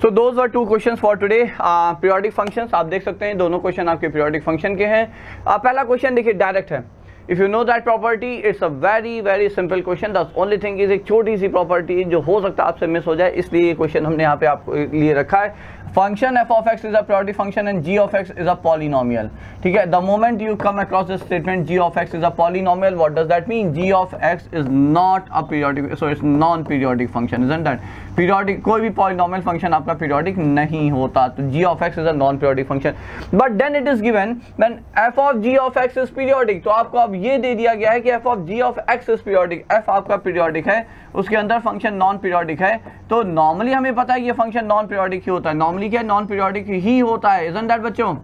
So those were 2 questions for today. Periodic functions आप देख सकते हैं, दोनों क्वेश्चन आपके पीरियोडिक फंक्शन के हैं। पहला क्वेश्चन देखिए डायरेक्ट है, if you know that property it's a very very simple question. The only thing is एक छोटी सी प्रॉपर्टी जो हो सकता है आपसे मिस हो जाए, इसलिए ये क्वेश्चन हमने यहाँ पे आपके लिए रखा है। Function f of x is a periodic function and g of x is a polynomial। ठीक है, the moment you come across this statement g of x is a polynomial, what does that mean? g of x is not a periodic, so it's non-periodic function, isn't that? Periodic, कोई भी polynomial function आपका periodic नहीं होता, तो g of x is a non-periodic function, but then it is given when f of g of x is periodic। तो आपको अब ये दे दिया गया है कि f of g of x is periodic, f आपका periodic है, उसके अंदर फंक्शन नॉन पीरियोडिक है। तो नॉर्मली हमें पता है ये फंक्शन नॉन पीरियोडिक ही होता है, नॉर्मली क्या नॉन पीरियोडिक ही होता है, इजंट दैट बच्चों?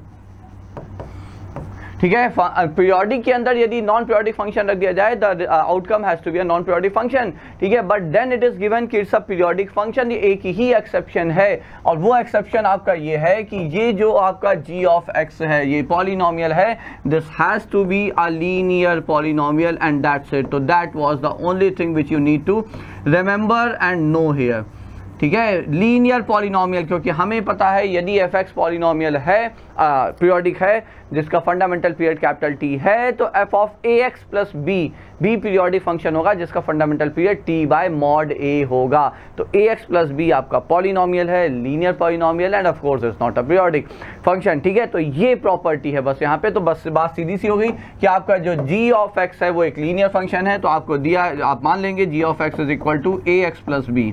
ठीक है, पीरियोडिक के अंदर यदि नॉन पीरियोडिक फंक्शन रख दिया जाए, the outcome has to be a non periodic function. ठीक है, but then it is given कि इट्स अ पीरियोडिक फंक्शन। ये एक ही एक्सेप्शन है, और वो एक्सेप्शन आपका ये है कि ये जो आपका g ऑफ x है, ये पॉलिनोमियल है, this has to be a linear polynomial and that's it. तो that was the only thing which you need to remember and no here. ठीक है, लीनियर पॉलिनोमियल, क्योंकि हमें पता है यदि एफ एक्स पॉलिनोमियल है, पीरियोडिक है, जिसका फंडामेंटल पीरियड कैपिटल टी है, तो F of A x plus B भी पीरियोडिक फंक्शन होगा जिसका fundamental period T by mod A होगा। तो ए एक्स प्लस बी आपका पॉलिनोमियल है, linear polynomial end of course it's not a periodic function. ठीक है, तो ये प्रॉपर्टी है बस यहाँ पे। तो बस बात सीधी सी हो गई कि आपका जो g ऑफ x है वो एक लीनियर फंक्शन है, तो आपको दिया, आप मान लेंगे g of x is equal to a x plus b.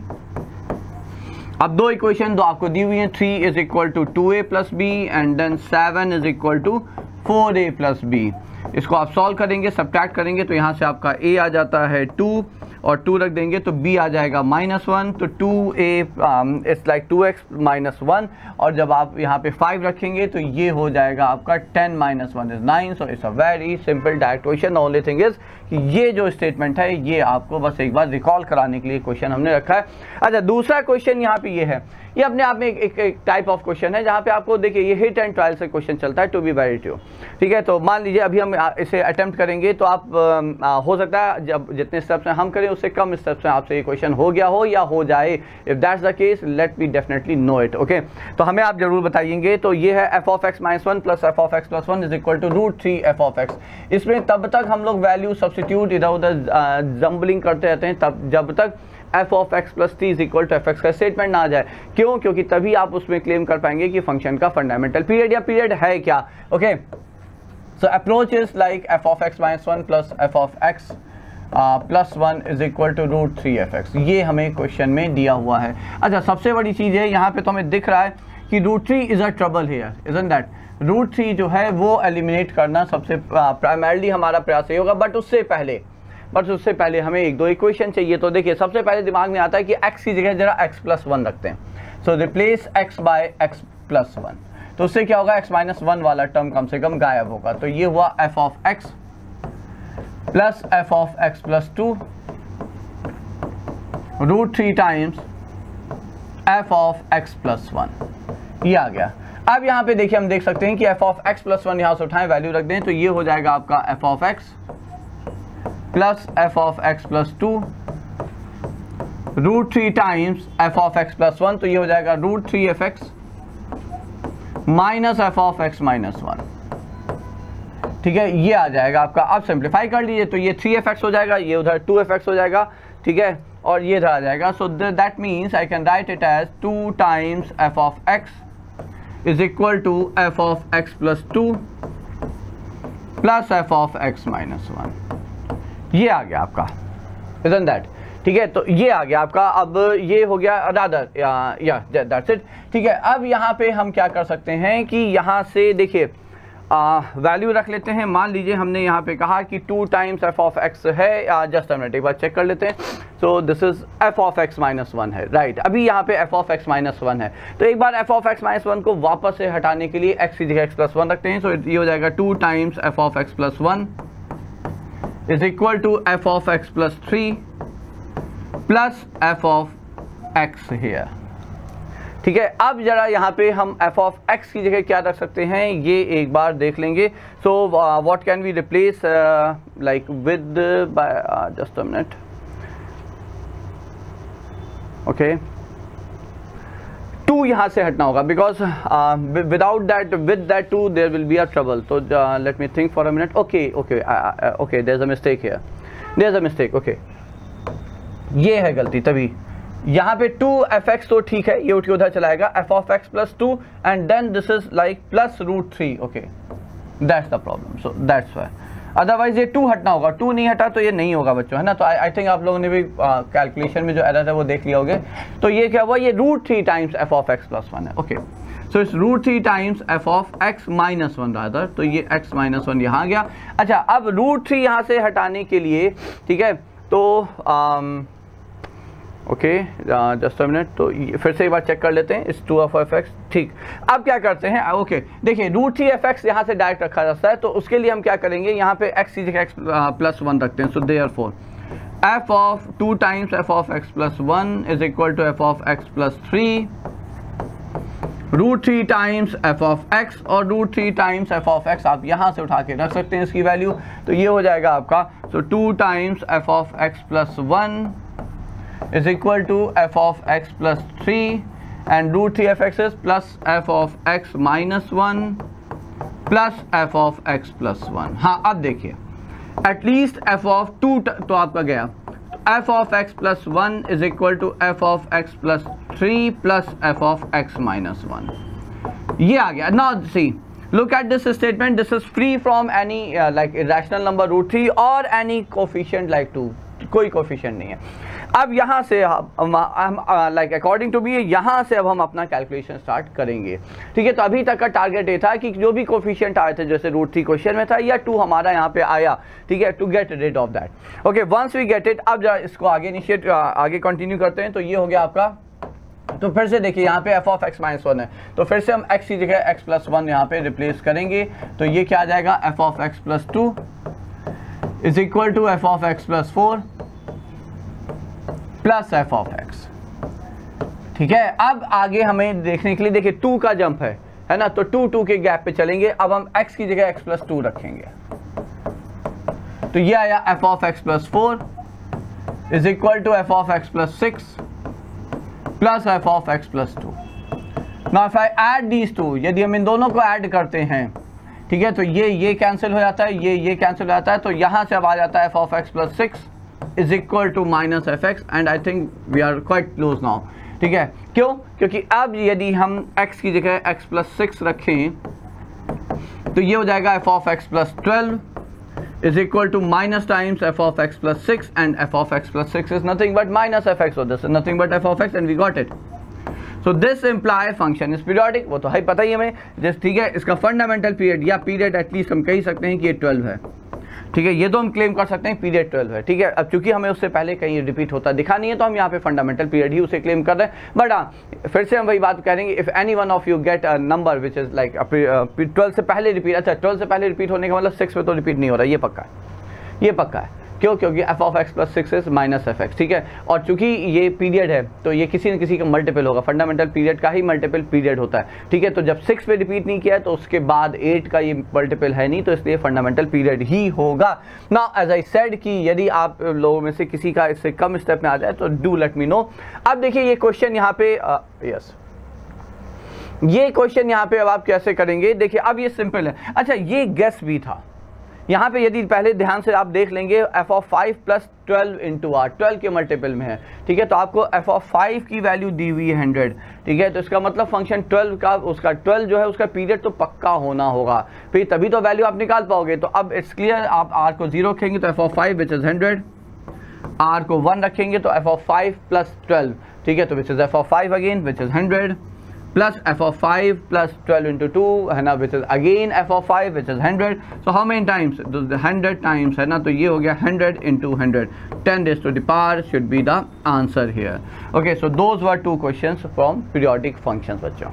अब दो इक्वेशन दो आपको दी हुई हैं, 3 is equal to 2a plus b and then 7 is equal to 4a plus b. इसको आप सॉल्व करेंगे, सब्ट्रैक्ट करेंगे, तो यहाँ से आपका a आ जाता है 2 और 2 रख देंगे तो b आ जाएगा -1, तो 2a इट्स लाइक 2x - 1, और जब आप यहाँ पे 5 रखेंगे तो ये हो जाएगा आपका 10 - 1 is 9। So it's a very simple direct question. The only thing is कि ये जो स्टेटमेंट है ये आपको बस एक बार रिकॉल कराने के लिए क्वेश्चन हमने रखा है। अच्छा, दूसरा क्वेश्चन यहाँ पे ये है, ये अपने आप में एक टाइप ऑफ क्वेश्चन है जहाँ पे आपको देखिए ये हिट एंड ट्रायल से क्वेश्चन चलता है, टू बी वेरी ट्रू। ठीक है, तो मान लीजिए अभी हम इसे अटेम्प्ट करेंगे, तो आप हो सकता है जब जितने स्टेप्स में हम करें उससे कम स्टेप्स में आपसे ये क्वेश्चन हो गया हो या हो जाए। If that's the case let me definitely know it. Okay, तो हमें आप जरूर बताइएंगे। तो ये है f of x - 1 plus f of x plus 1 is equal to √3 f of x। इसमें तब तक हम लोग वैल्यू सब्स्टिट्यूट इधर उधर जम्बलिंग करते रहते हैं, तब जब तक f of x plus 3 is equal to f x का स्टेटमेंट ना आ जाए। क्यों? क्योंकि तभी आप उसमें क्लेम कर पाएंगे कि फंक्शन का फंडामेंटल पीरियड या पीरियड है क्या। Okay, so approach is like f of x - 1 plus f of x plus 1 is equal to √3 f x. ये हमें क्वेश्चन में दिया हुआ है। अच्छा, सबसे बड़ी चीज़ है यहाँ पे तो हमें दिख रहा है कि √3 is a trouble here, isn't that? √3 जो है वो एलिमिनेट करना सबसे प्राइमरली हमारा प्रयास ये होगा, बट उससे पहले हमें एक दो इक्वेशन चाहिए। तो देखिए सबसे पहले दिमाग में आता है कि x की जगह जरा x प्लस 1 रखते हैं। So replace x by x plus 1, तो उससे क्या होगा, x - 1 वाला टर्म कम से कम गायब होगा। तो ये हुआ f of x plus f of x plus 2 √3 times f of x plus 1, ये आ गया। अब यहाँ पे देखिए हम देख सकते हैं कि f ऑफ x प्लस 1 यहाँ से उठाएं, वैल्यू रख दें, तो ये हो जाएगा आपका f of x plus f of x plus 2 √3 times f of x plus 1, तो ये हो जाएगा √3fx minus f of x minus 1। ठीक है, ये आ जाएगा आपका। अब सिंप्लीफाई कर लीजिए तो ये 3fx हो जाएगा, ये उधर 2fx हो जाएगा। ठीक है, और ये आ जाएगा। So that means I can write it as 2 times f of x is equal to f of x plus 2 plus f of x minus 1। ये आ गया आपका, इजंट दैट? ठीक है, तो ये आ गया आपका। अब ये हो गया रादर या दैट्स इट। ठीक है, अब यहाँ पे हम क्या कर सकते हैं कि यहाँ से देखिए वैल्यू रख लेते हैं। मान लीजिए हमने यहाँ पे कहा कि 2 टाइम्स f ऑफ x है, जस्ट मिनट एक बार चेक कर लेते हैं। So this is f of x minus 1 है, राइट? अभी यहाँ पे f ऑफ x माइनस 1 है, तो एक बार f ऑफ x माइनस 1 को वापस से हटाने के लिए x की जगह x प्लस 1 रखते हैं। सो ये हो जाएगा 2 times f of x plus 1 is equal to f of x plus 3 plus f of x here. ठीक है, अब जरा यहाँ पे हम f ऑफ x की जगह क्या रख सकते हैं ये एक बार देख लेंगे। So what can we replace like with by just a minute. Okay, 2 यहाँ से हटना होगा, because without that with that 2 there will be a trouble. तो let me think for a minute. Okay okay okay, there is a mistake here, there is a mistake. Okay, ये है गलती. तभी यहाँ पे 2f(x) तो ठीक है, ये उठ के उधर चलाएगा, f(x) plus 2 and then this is like plus √3. Okay, that's the problem. So that's why. Otherwise ये 2 हटना होगा, 2 नहीं हटा तो ये नहीं होगा बच्चों, है ना. तो आई थिंक आप लोगों ने भी कैलकुलेशन में जो एरर है वो देख लिया होगे. तो ये क्या हुआ, ये √3 टाइम्स f(x) प्लस 1 है. Okay, so it's √3 times f(x) minus 1 rather. तो ये x माइनस 1 यहाँ गया. अच्छा, अब √3 यहाँ से हटाने के लिए, ठीक है, तो ओके जस्ट अ मिनट. तो फिर से एक बार चेक कर लेते हैं. इस 2f(x) ठीक. अब क्या करते हैं, ओके देखिए √3f(x) यहाँ से डायरेक्ट रखा जाता है. तो उसके लिए हम क्या करेंगे, यहाँ पे x की जगह x प्लस 1 रखते हैं. So therefore f of 2 times f(x) plus 1 is equal to f(x) plus 3 √3 times f(x) और √3 टाइम्स f(x) आप यहाँ से उठा के रख सकते हैं इसकी वैल्यू. तो ये हो जाएगा आपका. सो 2 times f(x) plus 1 is equal to f(x) plus 3 and √3f(x) is plus f(x) minus 1 plus f(x) plus 1. हाँ, अब देखिए एटलीस्ट f(2) तो आपका गया. f(x) plus 1 is equal to f(x) plus 3 plus f(x) minus 1. ये आ गया. Now see, look at this statement. This is free from any like irrational number √3 or any coefficient like 2. कोई coefficient नहीं है. अब यहाँ से हम लाइक अकॉर्डिंग टू बी यहाँ से अब हम अपना कैलकुलेशन स्टार्ट करेंगे. ठीक है, तो अभी तक का टारगेट ये था कि जो भी कोफिशिएंट आए थे, जैसे √3 क्वेश्चन में था या 2 हमारा यहाँ पे आया, ठीक है, to get rid of that. Okay, once we get it, अब इसको आगे कंटिन्यू करते हैं. तो ये हो गया आपका. तो फिर से देखिए यहाँ पे f(x) माइनस 1 है, तो फिर से हम x की जगह x प्लस 1 यहाँ पे रिप्लेस करेंगे. तो ये क्या आ जाएगा, f(x) plus 2 is equal to f(x) plus 4 plus f(x). ठीक है, अब आगे हमें देखने के लिए देखिए 2 का जंप है ना. तो 2 के गैप पे चलेंगे. अब हम x की जगह x प्लस 2 रखेंगे. तो ये आया f(x) plus 4 is equal to f(x) plus 6 plus f(x) plus 2. Now if I add these 2, यदि हम इन दोनों को ऐड करते हैं, ठीक है, तो ये कैंसिल हो जाता है, ये कैंसिल हो जाता है. तो यहाँ से अब आ जाता है f(x) plus 6 is equal to minus f(x) and I think we are quite close now. ठीक है, क्यों, क्योंकि अब यदि हम x की जगह x प्लस 6 रखें तो ये हो जाएगा f(x) plus 12 is equal to minus times f(x) plus 6 and f(x) plus 6 is nothing but minus f(x), so this is nothing but f(x) and we got it. So this imply function is periodic. वो तो है पता ही हमें. Just ठीक है, इसका fundamental period या period at least हम कह सकते हैं कि ये 12 है. ठीक है, ये तो हम क्लेम कर सकते हैं पीरियड 12 है. ठीक है, अब चूंकि हमें उससे पहले कहीं रिपीट होता दिखा नहीं है तो हम यहाँ पे फंडामेंटल पीरियड ही उसे क्लेम कर रहे हैं. बट हाँ, फिर से हम वही बात करेंगे, if any one of you get a number which is like 12 से पहले रिपीट. अच्छा, 12 से पहले रिपीट होने का मतलब 6 में तो रिपीट नहीं हो रहा, ये पक्का है, ये पक्का है. क्यों, क्योंकि f(x) plus 6 is minus f(x). ठीक है, और चूंकि ये पीरियड है तो ये किसी न किसी का मल्टीपल होगा. फंडामेंटल पीरियड का ही मल्टीपल पीरियड होता है. ठीक है, तो जब 6 पे रिपीट नहीं किया है तो उसके बाद 8 का ये मल्टीपल है नहीं, तो इसलिए फंडामेंटल पीरियड ही होगा. नाउ एज आई सेड कि यदि आप लोगों में से किसी का इससे कम स्टेप में आ जाए तो डू लेट मी नो. अब देखिए ये क्वेश्चन यहाँ पे यस, ये क्वेश्चन यहाँ पे अब आप कैसे करेंगे. देखिए अब ये सिंपल है. अच्छा, ये गेस भी था यहाँ पे, यदि पहले ध्यान से आप देख लेंगे f(5) प्लस 12 इंटू r, 12 के मल्टीपल में है. ठीक है, तो आपको f(5) की वैल्यू दी हुई है 100. ठीक है, तो इसका मतलब फंक्शन 12 का, उसका 12 जो है उसका पीरियड तो पक्का होना होगा, फिर तभी तो वैल्यू आप निकाल पाओगे. तो अब इट्स क्लियर, आप r को 0 रखेंगे तो f(5) विच इज 100, r को 1 रखेंगे तो f(5) प्लस 12. ठीक है, तो which is f(5) again which is 100 plus f(5) plus 12 into 2 है ना, which is again f(5) which is 100. So how many times, 100 times है ना, तो ये हो गया 100 into 100, 10 raised to the power should be the answer here. Okay, so those were 2 questions from periodic functions बच्चों.